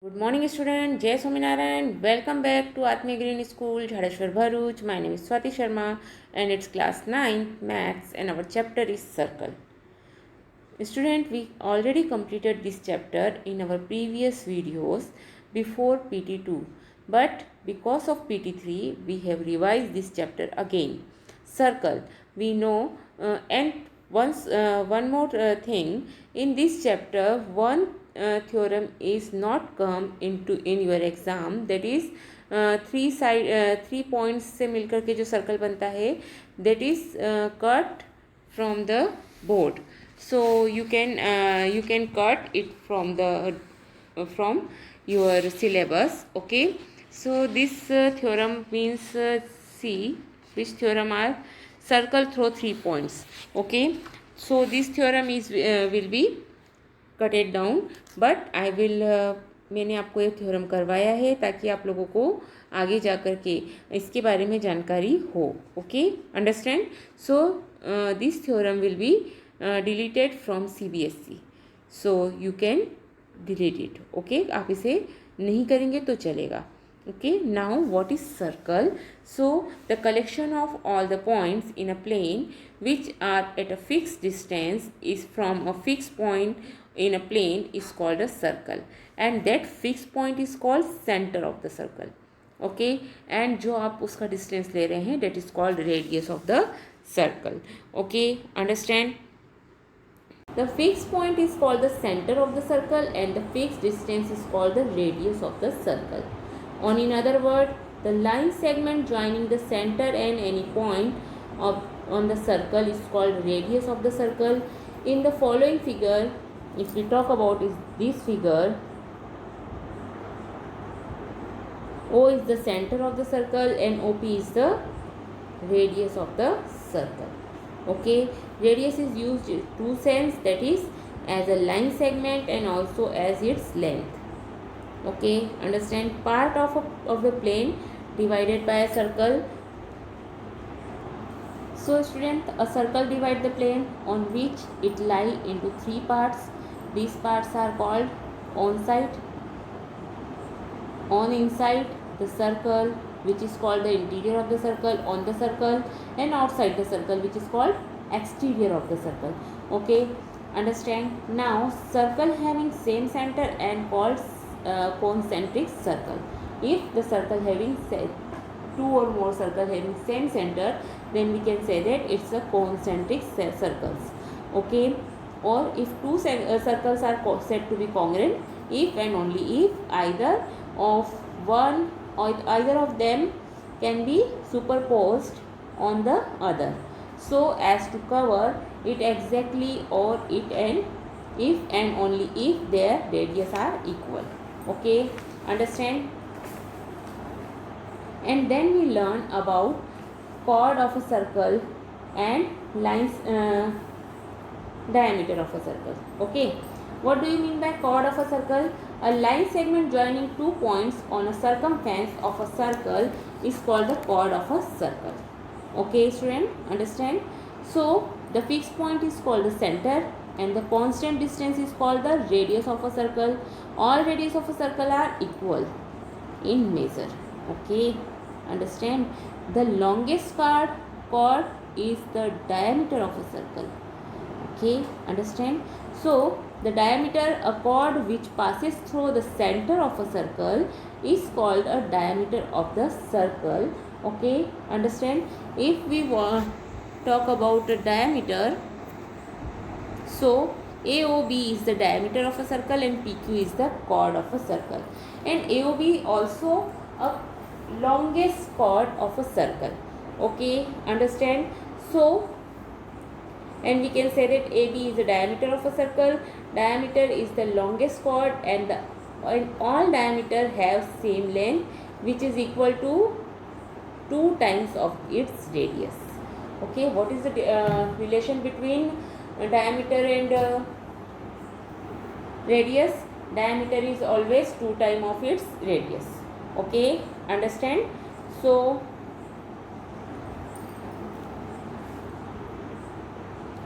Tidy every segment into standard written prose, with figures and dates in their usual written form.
Good morning, student. Jai Swaminarayan. Welcome back to Atmiya Green School, Jhadeshwar Bharuch. My name is Swati Sharma and it's class 9 Maths and our chapter is Circle. Student, we already completed this chapter in our previous videos before PT2. But because of PT3, we have revised this chapter again. Circle. We know and one more thing in this chapter, one theorem is not come into in your exam, that is three points से मिलकर के जो circle बनता है that is cut from the board. So you can cut it from your syllabus. Okay, so this theorem means see which theorem are circle through 3 points. Okay, so this theorem is will be cut it down, but I will मैंने आपको ये theorem करवाया है ताकि आप लोगों को आगे जा कर के इसके बारे में जानकारी हो. Okay, understand. So this theorem will be deleted from CBSE, so you can delete it. Okay, आप इसे नहीं करेंगे तो चलेगा. Okay, now what is circle? So the collection of all the points in a plane which are at a fixed distance is from a fixed point in a plane is called a circle, and that fixed point is called center of the circle. Okay, and जो आप उसका distance ले रहे हैं that is called radius of the circle. Okay, understand? The fixed point is called the center of the circle and the fixed distance is called the radius of the circle. On in other words, the line segment joining the center and any point on the circle is called radius of the circle. In the following figure, if we talk about is this figure, O is the center of the circle and OP is the radius of the circle. Okay, radius is used in two sense, that is as a line segment and also as its length. Okay, understand? Part of the plane divided by a circle. So student, a circle divide the plane on which it lie into three parts. These parts are called on side, on inside the circle, which is called the interior of the circle, on the circle, and outside the circle, which is called exterior of the circle. Okay, understand? Now circle having same center and called concentric circle. If the circle having two or more circle having same center, then we can say that it's a concentric circles. Okay, or if two circles are said to be congruent if and only if either of one or either of them can be superposed on the other, so as to cover it exactly, or it and if and only if their radius are equal. Okay, understand? And then we learn about chord of a circle and lines diameter of a circle. Okay, what do you mean by chord of a circle? A line segment joining 2 points on a circumference of a circle is called the chord of a circle. Okay student, understand? So the fixed point is called the center and the constant distance is called the radius of a circle. All radius of a circle are equal in measure. Okay, understand? The longest chord is the diameter of a circle. Okay, understand? So the diameter, a chord which passes through the center of a circle is called a diameter of the circle. Okay, understand? If we want talk about the diameter, so AOB is the diameter of a circle and PQ is the chord of a circle, and AOB also a longest chord of a circle. Okay, understand? So and we can say that AB is the diameter of a circle, diameter is the longest chord, and all diameter have same length which is equal to 2 times of its radius. Okay, what is the relation between diameter and radius? Diameter is always 2 times of its radius. Okay, understand? So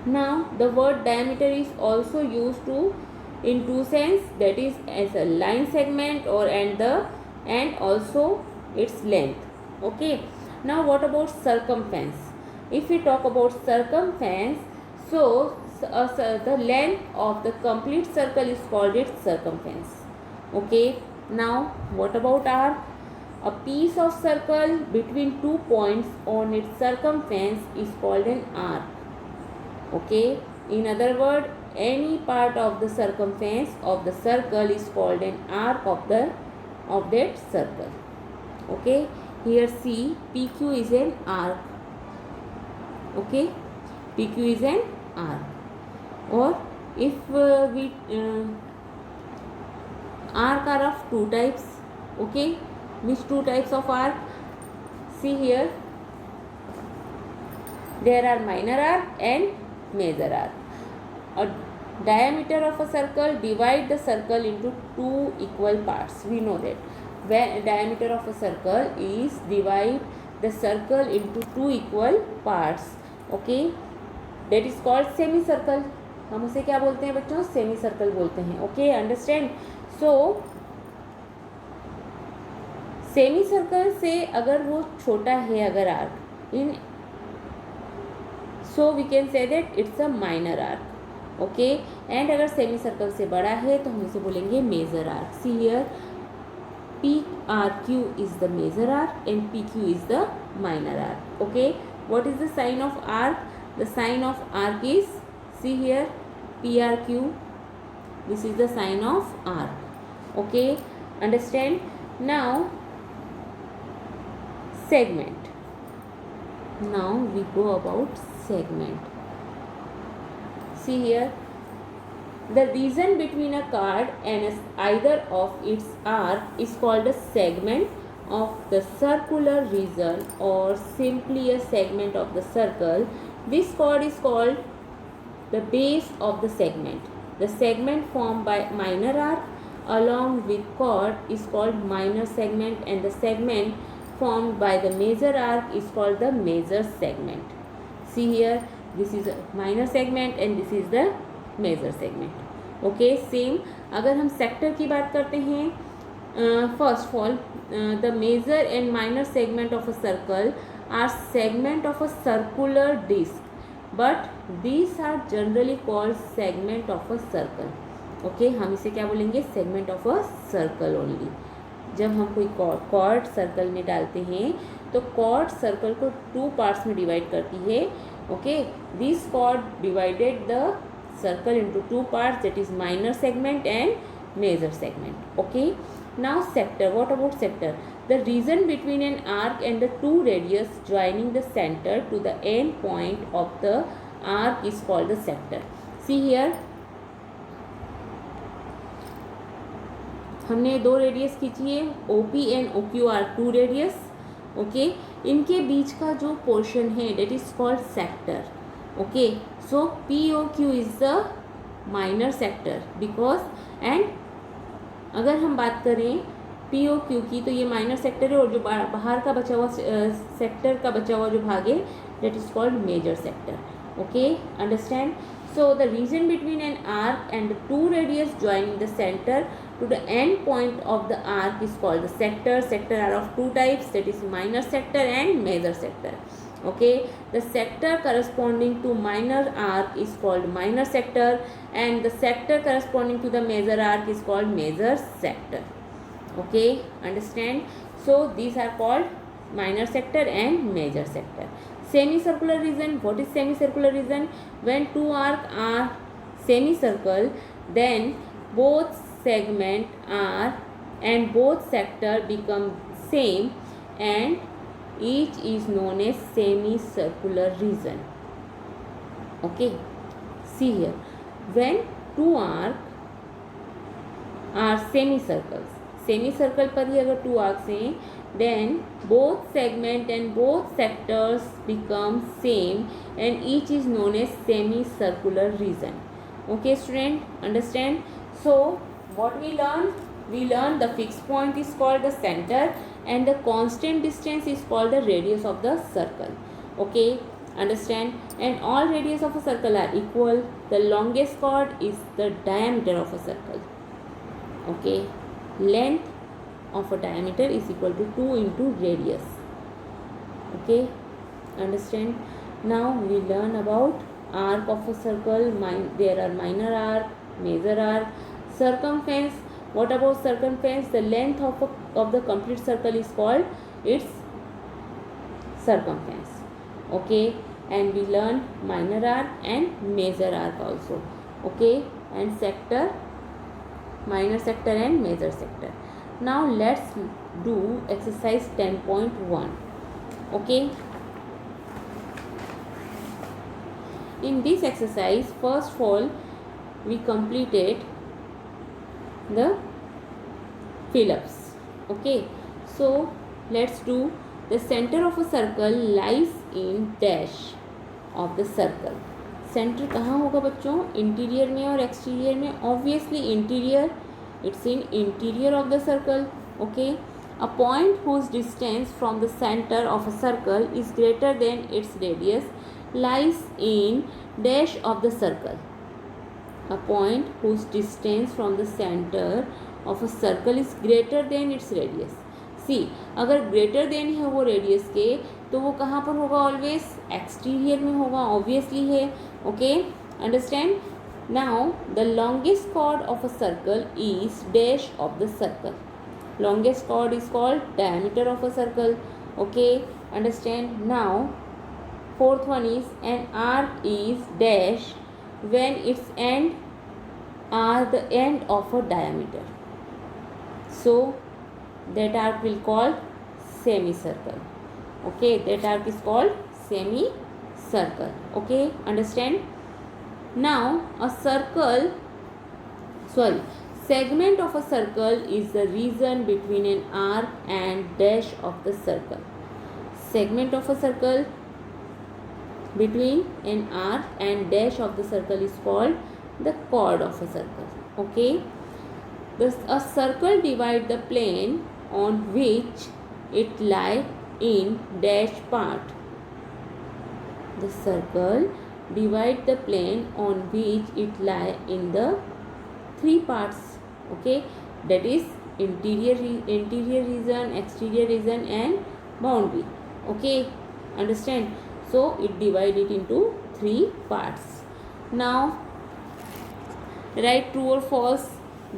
now the word diameter is also used to in two sense, that is as a line segment or and also its length. Okay. Now what about circumference? If we talk about circumference, so the length of the complete circle is called its circumference. Okay. Now what about arc? A piece of circle between two points on its circumference is called an arc. Okay. In other words, any part of the circumference of the circle is called an arc of that circle. Okay. Here see, PQ is an arc. Okay. PQ is an arc. Or if we arc are of two types. Okay. Which two types of arc? See here, there are minor arc and major arc. A diameter of a circle divide the circle into two equal parts. We know that when diameter of a circle is divide the circle into two equal parts. Okay, that is called semicircle. हम उसे क्या बोलते हैं बच्चों? Semicircle बोलते हैं. Okay, understand. So semicircle से अगर वो छोटा है अगर arc in, so we can say that it's a minor arc. Okay, and अगर सेमी सर्कल से बड़ा है तो हम इसे बोलेंगे major arc. See here, P R Q is the major arc and P Q is the minor arc. Okay, what is the sign of arc? The sign of arc is, see here, P R Q. This is the sign of arc. Okay, understand. Now segment. Now we go about segment. See here, the region between a chord and either of its arc is called a segment of the circular region, or simply a segment of the circle. This chord is called the base of the segment. The segment formed by minor arc along with chord is called minor segment, and the segment formed by the major arc is called the major segment. See here, this is a minor segment and this is the major segment. Okay, same. अगर हम sector की बात करते हैं, first of all, the major and minor segment of a circle are segment of a circular disc, but these are generally called segment of a circle. Okay, हम इसे क्या बोलेंगे? segment of a circle only. जब हम कोई cord circle में डालते हैं तो कॉर्ड सर्कल को टू पार्ट्स में डिवाइड करती है. Okay, this chord divided the circle into two parts, that is minor segment and major segment. Okay, now sector. What about sector? The region between an arc and the two radius joining the centre to the end point of the arc is called the sector. See here, हमने दो radius खींची है, O P and O Q are two radius. Okay, इनके बीच का जो portion है that is called sector. Okay, so P O Q is the minor sector because, and अगर हम बात करें पी ओ क्यू की तो ये माइनर सेक्टर है, और जो बाहर का बचा हुआ सेक्टर का बचा हुआ जो भाग है that is called major sector. Okay, understand. So the region between an arc and the two radius joining the center to the end point of the arc is called the sector. Sector are of two types, that is minor sector and major sector. Okay, the sector corresponding to minor arc is called minor sector, and the sector corresponding to the major arc is called major sector. Okay, understand? So these are called minor sector and major sector. Semicircular region. What is semicircular region? When two arcs are semicircle, then both segment are and both sector become same, and each is known as semicircular region. Okay, see here, when two arcs are semicircles, semicircle पर ही अगर two arcs हैं, then both segment and both sectors become same, and each is known as semicircular region. Okay student, understand? So what we learn the fixed point is called the center, and the constant distance is called the radius of the circle. Okay, understand, and all radius of a circle are equal. The longest chord is the diameter of a circle. Okay, length of a diameter is equal to 2 into radius. Okay, understand. Now we learn about arc of a circle. There are minor arc, major arc, circumference. What about circumference? The length of the complete circle is called its circumference. Okay, and we learn minor arc and major arc also. Okay, and sector, minor sector and major sector. Now let's do exercise 10.1. Okay, in this exercise, first of all we completed the fill-ups. Okay, so let's do. The center of a circle lies in dash of the circle. Centre कहाँ होगा बच्चों? Interior में और exterior में. Obviously interior, it's in interior of the circle. Okay, a point whose distance from the center of a circle is greater than its radius lies in dash of the circle. A point whose distance from the center of a circle is greater than its radius. सी, अगर greater than है वो radius के, तो वो कहाँ पर होगा? Always exterior में होगा, ऑब्वियसली है. Okay, understand. Now the longest chord of a circle is dash of the circle. Longest chord is called diameter of a circle. Okay, understand. Now fourth one is an arc is dash when its end are the end of a diameter. So that arc will called semicircle. Okay, that arc is called semicircle. Okay, understand. Now a segment of a circle is the region between an arc and dash of the circle. Segment of a circle between an arc and dash of the circle is called the chord of a circle. Okay, a circle divides the plane on which it lies in dash part. The circle divides the plane on which it lies in the three parts. Okay, that is interior region, exterior region and boundary. Okay, understand. So it divided into three parts. Now write true or false.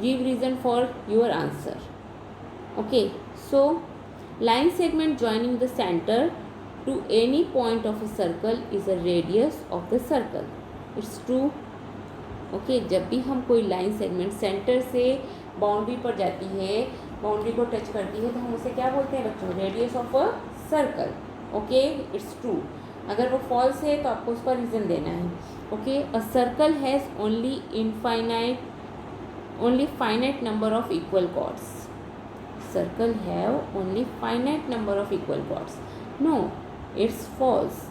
Give reason for your answer. Okay, so line segment joining the center to any point of a circle is a radius of the circle. It's true. Okay, जब भी हम कोई line segment centre से boundary पर जाती है, boundary को touch करती है, तो हम उसे क्या बोलते हैं बच्चों? Radius of a circle. Okay, it's true. अगर वो फॉल्स है तो आपको उसका रीज़न देना है. Okay, a circle has only finite number of equal chords. Circle have only finite number of equal chords. No, it's false.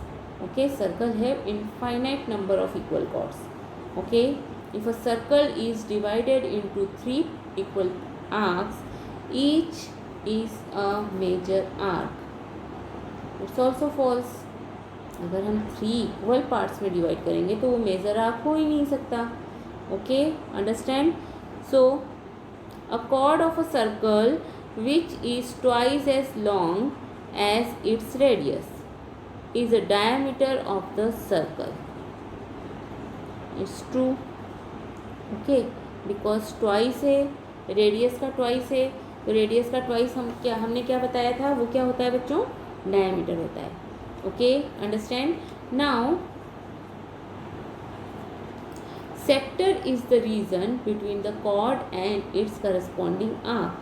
Okay, circle have infinite number of equal chords. Okay, if a circle is divided into three equal arcs, each is a major arc. It's also false. अगर हम three equal parts में divide करेंगे तो वो major arc हो ही नहीं सकता. Okay, understand. So a chord of a circle which is twice as long as its radius is the diameter of the circle. It's true. Okay, because twice है, radius का twice है, तो radius का twice हमने क्या बताया था? वो क्या होता है बच्चों? डायमीटर होता है. Okay, understand. Now sector is the region between the chord and its corresponding arc.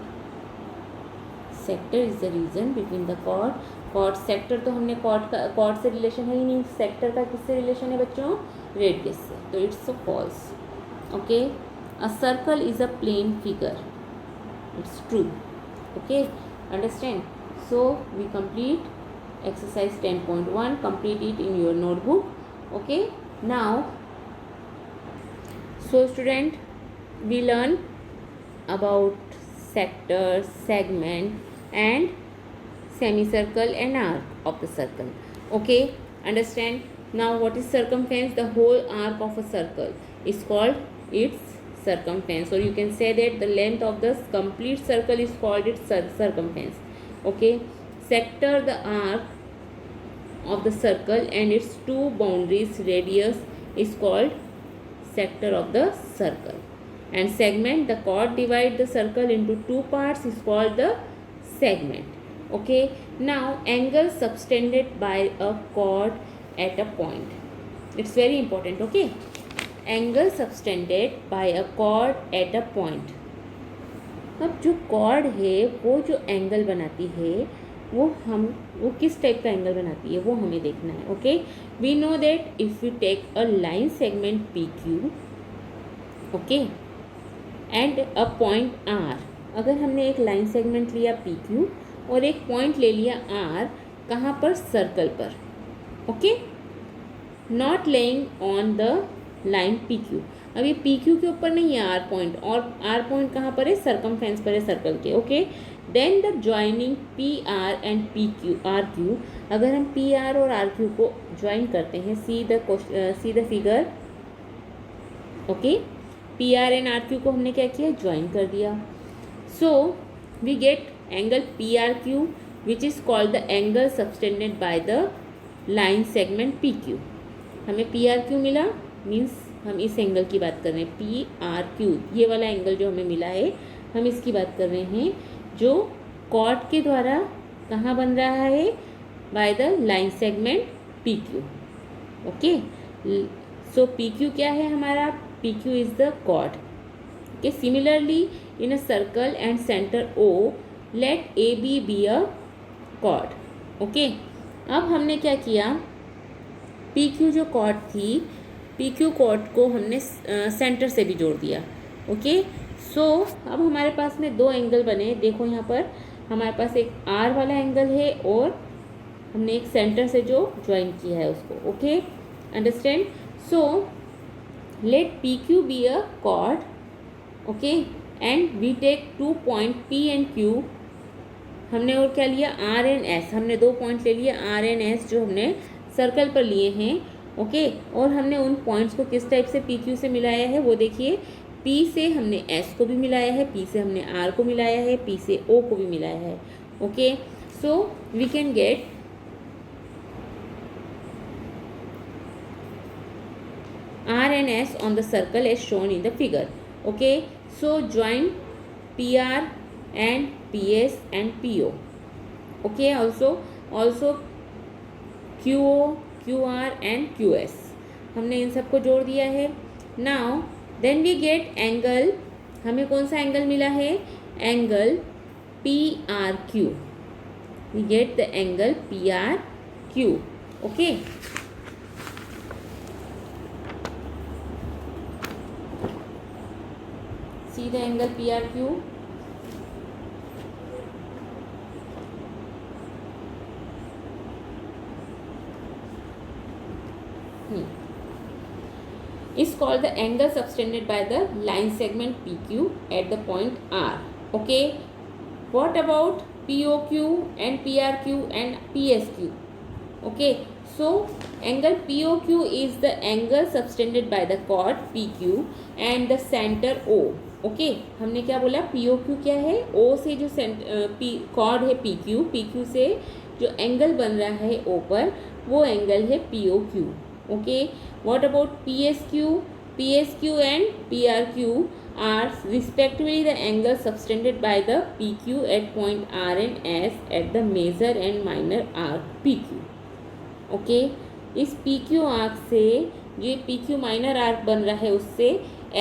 Sector is the region between the chord sector, तो हमने chord से रिलेशन है ही नहीं. सेक्टर का किससे रिलेशन है बच्चों? रेडियस से. तो it's false. Okay, a circle is a plane figure. It's true. Okay, understand. So we complete exercise 10.1. complete it in your notebook. Okay, now so student, we learn about sector, segment and semicircle and arc of the circle. Okay, understand. Now what is circumference? The whole arc of a circle is called its circumference, or you can say that the length of the complete circle is called its circumference. Okay, sector the arc of the circle and its two boundaries radius is called sector of the circle, and segment the chord divide the circle into two parts is called the segment. Okay, now angle subtended by a chord at a point, it's very important. Okay, angle subtended by a chord at a point. अब जो cord है वो जो angle बनाती है वो किस type का एंगल बनाती है वो हमें देखना है. Okay, we know that if you take a line segment P Q, okay, and a point R, अगर हमने एक लाइन सेगमेंट लिया पी क्यू और एक पॉइंट ले लिया आर, कहाँ पर? सर्कल पर. Okay, not laying on the line P Q. अब ये पी क्यू के ऊपर नहीं है आर पॉइंट, और आर पॉइंट कहाँ पर है? सरकमफ्रेंस पर है सर्कल के. Okay, then the joining P R and P Q R Q. अगर हम पी आर और आर क्यू को ज्वाइन करते हैं, see the figure. Okay, P R and R Q को हमने क्या किया? ज्वाइन कर दिया. So we get angle P R Q which is called the angle subtended by the line segment P Q. हमें पी आर क्यू मिला, means हम इस एंगल की बात कर रहे हैं. पी आर क्यू, ये वाला एंगल जो हमें मिला है, हम इसकी बात कर रहे हैं, जो कॉर्ड के द्वारा कहाँ बन रहा है? By the line segment P Q. Okay, so P Q क्या है हमारा? P Q is the chord. Okay, similarly in a circle and centre O, let A B a chord. Okay, अब हमने क्या किया? पी क्यू जो chord थी, P Q chord को हमने सेंटर से भी जोड़ दिया. ओके, सो अब हमारे पास में दो एंगल बने. देखो यहाँ पर हमारे पास एक आर वाला एंगल है और हमने एक सेंटर से जो ज्वाइन किया है उसको. Okay, understand? So let P Q be a chord. Okay, and we take 2 point P and Q. हमने और क्या लिया? R and S. हमने 2 पॉइंट ले लिए आर एंड एस जो हमने सर्कल पर लिए हैं. ओके, और हमने उन पॉइंट्स को किस टाइप से पी क्यू से मिलाया है वो देखिए. पी से हमने एस को भी मिलाया है, पी से हमने आर को मिलाया है, पी से ओ को भी मिलाया है. Okay, so we can get R and S on the circle as shown in the figure. Okay, so join P R and P S and P O. Okay, also Q O, Q R and Q S. हमने इन सबको जोड़ दिया है. Now then we get angle. हमें कौन सा angle मिला है? Angle P R Q. We get the angle P R Q. Okay, see the angle P R Q. is called the angle subtended by the line segment PQ at the point R. Okay, what about POQ and PRQ and PSQ? Okay, so angle POQ is the angle subtended by the chord PQ and the center O. Okay, हमने क्या बोला? POQ क्या है? O से जो cord है PQ से जो एंगल बन रहा है O पर, वो एंगल है POQ. Okay, what about PSQ? PSQ and PRQ are respectively the angle subtended by the PQ at point R and S at the major and minor arc PQ. Okay, इस PQ arc से ये PQ minor arc बन रहा है, उससे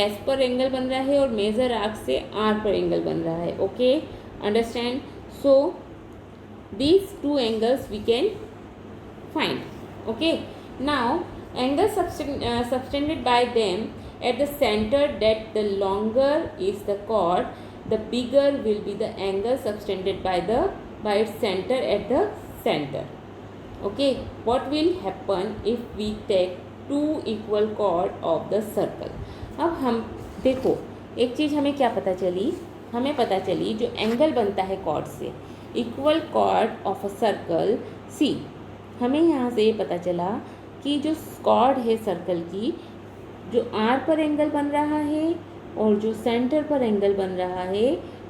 S पर angle बन रहा है और मेजर आर्क से R पर एंगल बन रहा है. Okay, understand? So these two angles we can find. Okay, now angle subtended by them at the center, that the longer is the chord, the bigger will be the angle subtended by its center at the center. Okay, what will happen if we take two equal chord of the circle? अब हम देखो, एक चीज़ हमें क्या पता चली? हमें पता चली जो एंगल बनता है कॉर्ड से, equal chord of a circle C. हमें यहाँ से ये पता चला कि जो कॉर्ड है सर्कल की, जो आर पर एंगल बन रहा है और जो सेंटर पर एंगल बन रहा है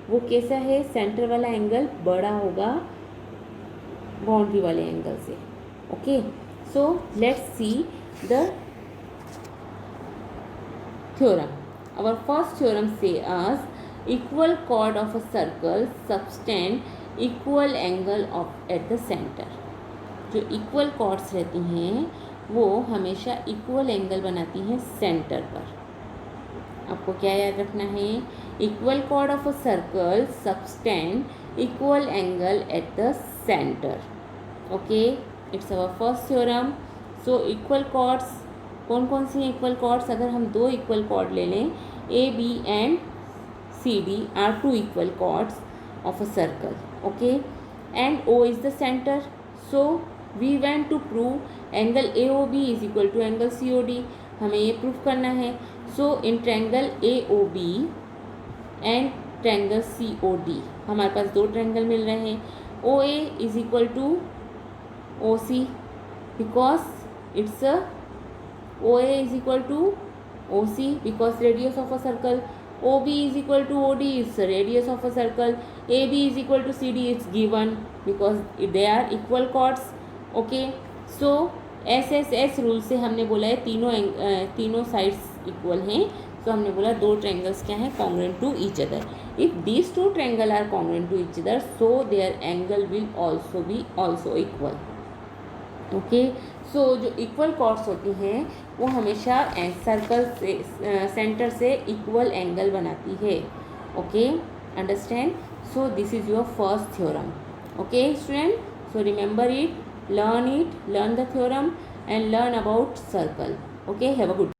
वो कैसा है, सेंटर वाला एंगल बड़ा होगा बाउंड्री वाले एंगल से. Okay, so let's see the theorem. Our first theorem says us equal chord of a circle subtend equal angle of at the center. जो इक्वल कॉर्ड्स रहती हैं वो हमेशा इक्वल एंगल बनाती हैं सेंटर पर. आपको क्या याद रखना है, equal chord of a circle subtend equal angle at the centre. Okay, it's our first theorem. So equal chords कौन कौन सी हैं इक्वल कॉर्ड्स, अगर हम दो इक्वल कॉर्ड ले लें, A B and C D are two equal chords of a circle. Okay, and O is the centre. So we want to prove angle A O B is equal to angle C O D. हमें ये proof करना है. So in triangle A O B and triangle C O D हमारे पास दो triangle मिल रहे हैं. O A is equal to O C because it's a OA is equal to OC because radius of a circle. OB is equal to OD is the radius of a circle. AB is equal to CD is given because they are equal chords. Okay, so SSS rule से हमने बोला है तीनों sides equal हैं. तो हमने बोला दो ट्रायंगल्स क्या हैं, congruent to each other. If these two triangle are congruent to each other so their angle will also be also equal. Okay, so जो इक्वल कॉर्ड्स होती हैं वो हमेशा सर्कल से सेंटर से इक्वल एंगल बनाती है. Okay, understand. So this is your first theorem. Okay student, so remember it, learn the theorem and learn about circle. Okay, have a good